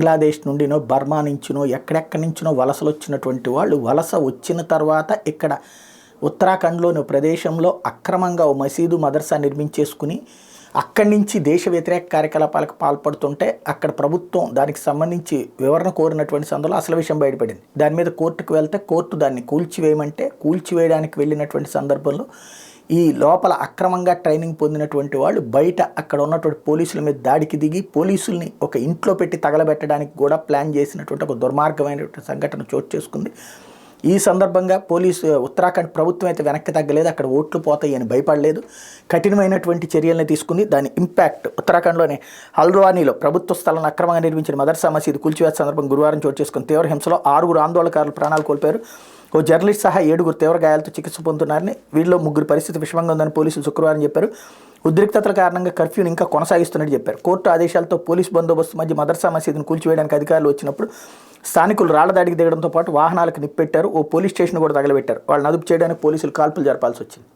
Bangladesh నుండినో Burma నుంచినో ఎక్కడెక్కడి నుంచినో వలసలు వచ్చినటువంటి వాళ్ళు వలస వచ్చిన తర్వాత ఇక్కడ ఉత్తరాఖండ్లోని ప్రదేశంలో అక్రమంగా ఓ మసీదు మదర్సా నిర్మించేసుకుని అక్కడి నుంచి దేశ వ్యతిరేక కార్యకలాపాలకు పాల్పడుతుంటే అక్కడ ప్రభుత్వం దానికి సంబంధించి వివరణ కోరినటువంటి సందర్భంలో అసలు విషయం బయటపడింది. దాని మీద కోర్టుకు వెళ్తే కోర్టు దాన్ని కూల్చివేయమంటే కూల్చివేయడానికి వెళ్ళినటువంటి సందర్భంలో ఈ లోపల అక్రమంగా ట్రైనింగ్ పొందినటువంటి వాళ్ళు బయట అక్కడ ఉన్నటువంటి పోలీసుల మీద దాడికి దిగి పోలీసుల్ని ఒక ఇంట్లో పెట్టి తగలబెట్టడానికి కూడా ప్లాన్ చేసినటువంటి ఒక దుర్మార్గమైనటువంటి సంఘటన చోటు చేసుకుంది. ఈ సందర్భంగా ఉత్తరాఖండ్ ప్రభుత్వం అయితే వెనక్కి తగ్గలేదు, అక్కడ ఓట్లు పోతాయి అని భయపడలేదు, కఠినమైనటువంటి చర్యలను తీసుకుంది. దాని ఇంపాక్ట్ ఉత్తరాఖండ్లోని హల్ద్వానీలో ప్రభుత్వ స్థలాన్ని అక్రమంగా నిర్మించిన మదర్సా మసీదు కూల్చివేత సందర్భం గురువారం చోటు చేసుకుని తీవ్ర హింసలో 6 ఆందోళనకారులు ప్రాణాలు కోల్పోయారు. ఓ జర్నలిస్ట్ సహా 7 తీవ్ర గాయాలతో చికిత్స పొందుతున్నారని, వీళ్ళలో 3 పరిస్థితి విషమంగా ఉందని పోలీసులు శుక్రవారం చెప్పారు. ఉద్రిక్తతల కారణంగా కర్ఫ్యూని ఇంకా కొనసాగిస్తున్నట్టు చెప్పారు. కోర్టు ఆదేశాలతో పోలీసు బందోబస్తు మధ్య మదర్సా మసీదును కూల్చివేయడానికి అధికారులు వచ్చినప్పుడు స్థానికులు రాళ్ల దాడికి దిగడంతో పాటు వాహనాలకు నిప్పెట్టారు. ఓ పోలీస్ స్టేషన్ కూడా తగలబెట్టారు. వాళ్ళని అదుపు చేయడానికి పోలీసులు కాల్పులు జరపాల్సి వచ్చింది.